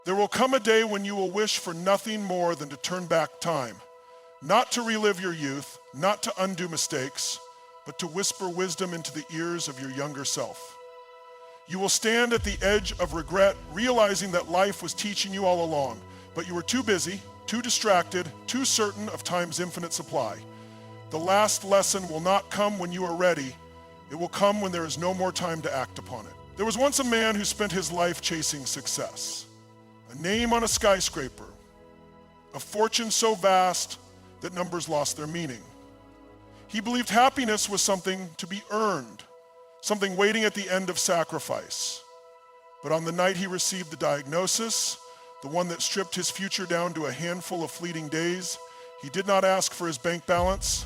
There will come a day when you will wish for nothing more than to turn back time, not to relive your youth, not to undo mistakes, but to whisper wisdom into the ears of your younger self. You will stand at the edge of regret, realizing that life was teaching you all along, but you were too busy, too distracted, too certain of time's infinite supply. The last lesson will not come when you are ready. It will come when there is no more time to act upon it. There was once a man who spent his life chasing success. A name on a skyscraper, a fortune so vast that numbers lost their meaning. He believed happiness was something to be earned, something waiting at the end of sacrifice. But on the night he received the diagnosis, the one that stripped his future down to a handful of fleeting days, he did not ask for his bank balance.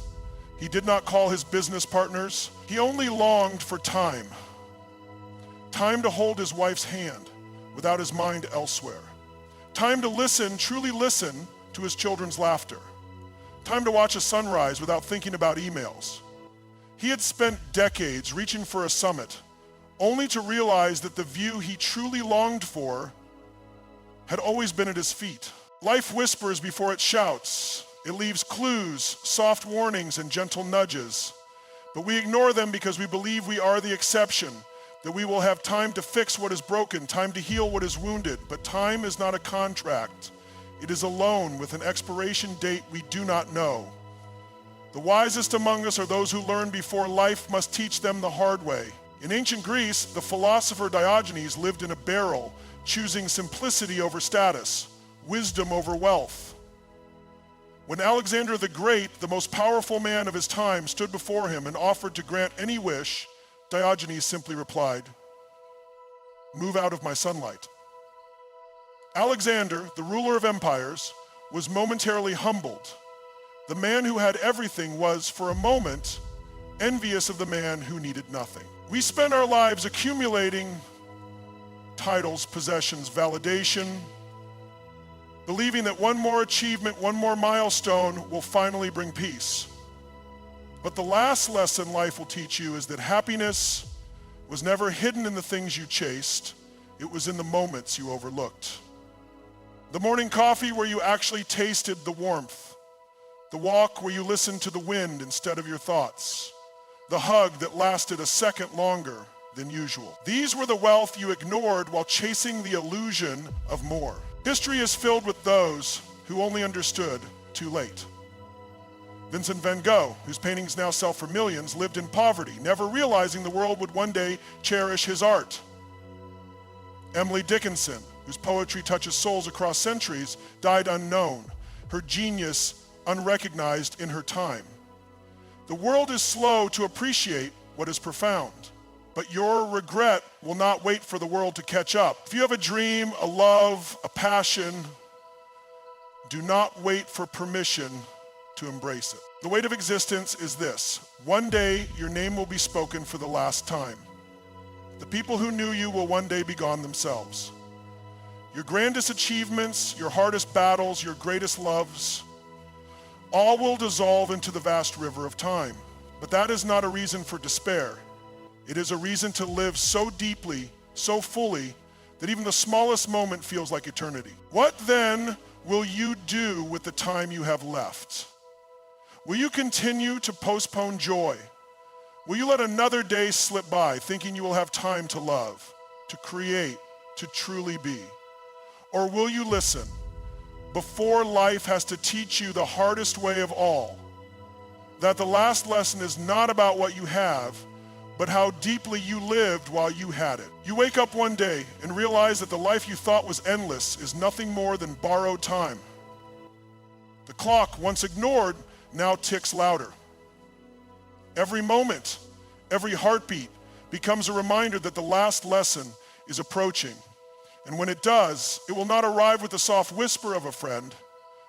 He did not call his business partners. He only longed for time. Time to hold his wife's hand without his mind elsewhere. Time to listen, truly listen to his children's laughter. Time to watch a sunrise without thinking about emails. He had spent decades reaching for a summit, only to realize that the view he truly longed for had always been at his feet. Life whispers before it shouts. It leaves clues, soft warnings, and gentle nudges. But we ignore them because we believe we are the exception, that we will have time to fix what is broken, time to heal what is wounded. But time is not a contract. It is a loan with an expiration date we do not know. The wisest among us are those who learn before life must teach them the hard way. In ancient Greece, the philosopher Diogenes lived in a barrel, choosing simplicity over status, wisdom over wealth. When Alexander the Great, the most powerful man of his time, stood before him and offered to grant any wish, Diogenes simply replied, "Move out of my sunlight." Alexander, the ruler of empires, was momentarily humbled. The man who had everything was, for a moment, envious of the man who needed nothing. We spend our lives accumulating titles, possessions, validation, believing that one more achievement, one more milestone will finally bring peace. But the last lesson life will teach you is that happiness was never hidden in the things you chased. It was in the moments you overlooked. The morning coffee where you actually tasted the warmth. The walk where you listened to the wind instead of your thoughts. The hug that lasted a second longer than usual. These were the wealth you ignored while chasing the illusion of more. History is filled with those who only understood too late. Vincent van Gogh, whose paintings now sell for millions, lived in poverty, never realizing the world would one day cherish his art. Emily Dickinson, whose poetry touches souls across centuries, died unknown, her genius unrecognized in her time. The world is slow to appreciate what is profound, but your regret will not wait for the world to catch up. If you have a dream, a love, a passion, do not wait for permission to embrace it. The weight of existence is this: one day your name will be spoken for the last time. The people who knew you will one day be gone themselves. Your grandest achievements, your hardest battles, your greatest loves, all will dissolve into the vast river of time. But that is not a reason for despair. It is a reason to live so deeply, so fully, that even the smallest moment feels like eternity. What then will you do with the time you have left? Will you continue to postpone joy? Will you let another day slip by thinking you will have time to love, to create, to truly be? Or will you listen before life has to teach you the hardest way of all, that the last lesson is not about what you have, but how deeply you lived while you had it? You wake up one day and realize that the life you thought was endless is nothing more than borrowed time. The clock, once ignored, now ticks louder. Every moment, every heartbeat becomes a reminder that the last lesson is approaching. And when it does, it will not arrive with the soft whisper of a friend,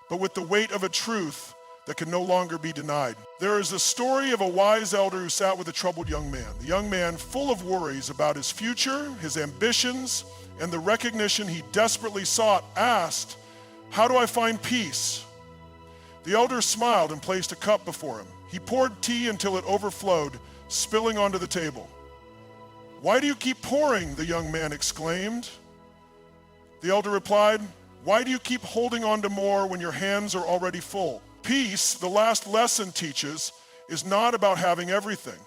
but with the weight of a truth that can no longer be denied. There is a story of a wise elder who sat with a troubled young man. The young man, full of worries about his future, his ambitions, and the recognition he desperately sought, asked, "How do I find peace?" The elder smiled and placed a cup before him. He poured tea until it overflowed, spilling onto the table. "Why do you keep pouring?" the young man exclaimed. The elder replied, "Why do you keep holding on to more when your hands are already full?" Peace, the last lesson teaches, is not about having everything.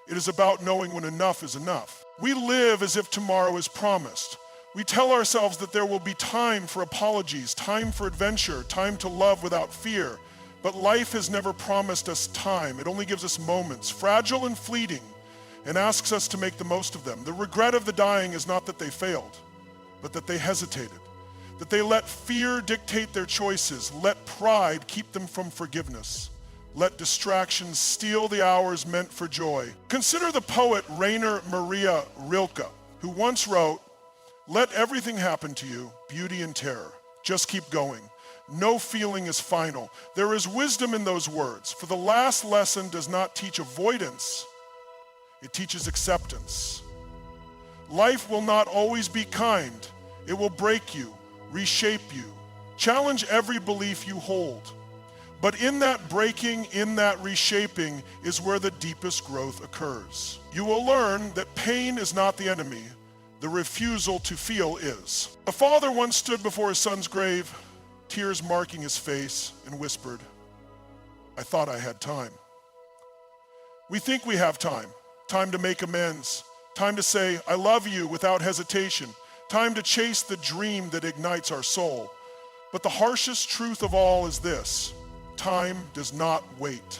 It is about knowing when enough is enough. We live as if tomorrow is promised. We tell ourselves that there will be time for apologies, time for adventure, time to love without fear. But life has never promised us time. It only gives us moments, fragile and fleeting, and asks us to make the most of them. The regret of the dying is not that they failed, but that they hesitated, that they let fear dictate their choices, let pride keep them from forgiveness, let distractions steal the hours meant for joy. Consider the poet Rainer Maria Rilke, who once wrote, "Let everything happen to you, beauty and terror. Just keep going. No feeling is final." There is wisdom in those words, for the last lesson does not teach avoidance, it teaches acceptance. Life will not always be kind. It will break you, reshape you, challenge every belief you hold. But in that breaking, in that reshaping, is where the deepest growth occurs. You will learn that pain is not the enemy, the refusal to feel is. A father once stood before his son's grave, tears marking his face, and whispered, "I thought I had time." We think we have time to make amends, time to say, "I love you" without hesitation, time to chase the dream that ignites our soul. But the harshest truth of all is this: time does not wait.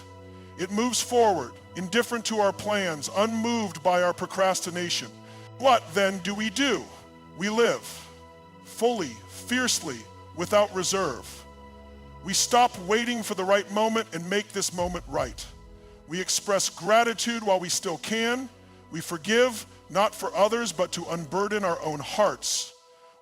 It moves forward, indifferent to our plans, unmoved by our procrastination. What then do? We live, fully, fiercely, without reserve. We stop waiting for the right moment and make this moment right. We express gratitude while we still can. We forgive, not for others, but to unburden our own hearts.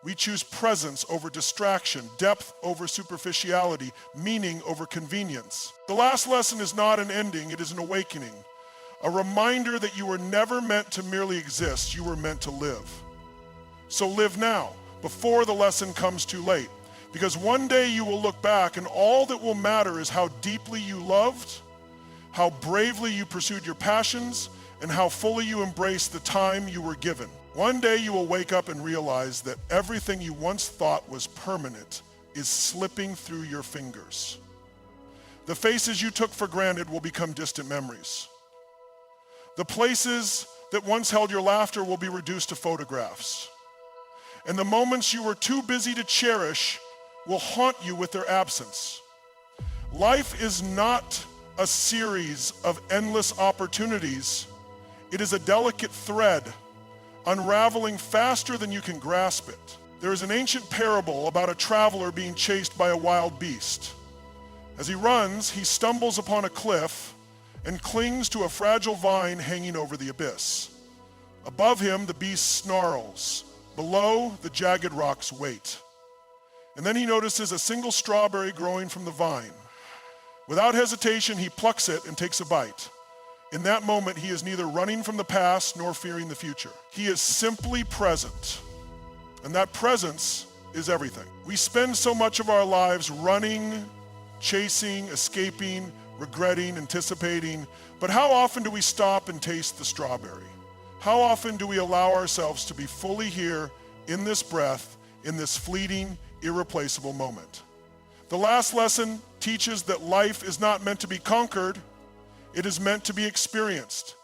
We choose presence over distraction, depth over superficiality, meaning over convenience. The last lesson is not an ending, it is an awakening. A reminder that you were never meant to merely exist, you were meant to live. So live now, before the lesson comes too late. Because one day you will look back and all that will matter is how deeply you loved, how bravely you pursued your passions, and how fully you embraced the time you were given. One day you will wake up and realize that everything you once thought was permanent is slipping through your fingers. The faces you took for granted will become distant memories. The places that once held your laughter will be reduced to photographs. And the moments you were too busy to cherish will haunt you with their absence. Life is not a series of endless opportunities. It is a delicate thread, unraveling faster than you can grasp it. There is an ancient parable about a traveler being chased by a wild beast. As he runs, he stumbles upon a cliff and clings to a fragile vine hanging over the abyss. Above him, the beast snarls. Below, the jagged rocks wait. And then he notices a single strawberry growing from the vine. Without hesitation, he plucks it and takes a bite. In that moment, he is neither running from the past nor fearing the future. He is simply present. And that presence is everything. We spend so much of our lives running, chasing, escaping, regretting, anticipating. But how often do we stop and taste the strawberry? How often do we allow ourselves to be fully here in this breath, in this fleeting, irreplaceable moment? The last lesson teaches that life is not meant to be conquered. It is meant to be experienced.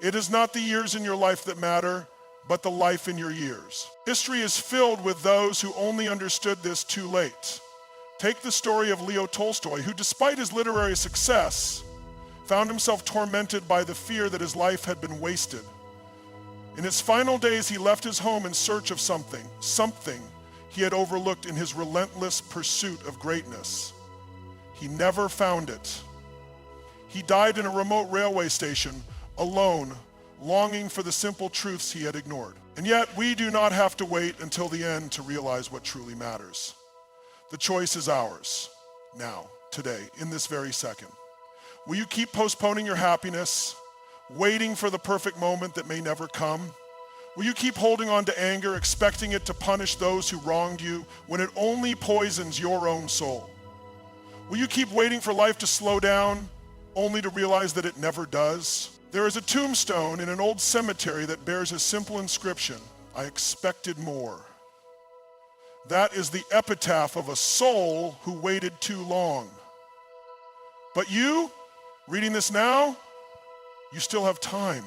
It is not the years in your life that matter, but the life in your years. History is filled with those who only understood this too late. Take the story of Leo Tolstoy, who despite his literary success, found himself tormented by the fear that his life had been wasted. In his final days, he left his home in search of something he had overlooked in his relentless pursuit of greatness. He never found it. He died in a remote railway station, alone, longing for the simple truths he had ignored. And yet, we do not have to wait until the end to realize what truly matters. The choice is ours, now, today, in this very second. Will you keep postponing your happiness, waiting for the perfect moment that may never come? Will you keep holding on to anger, expecting it to punish those who wronged you when it only poisons your own soul? Will you keep waiting for life to slow down, only to realize that it never does? There is a tombstone in an old cemetery that bears a simple inscription: "I expected more." That is the epitaph of a soul who waited too long. But you, reading this now, you still have time.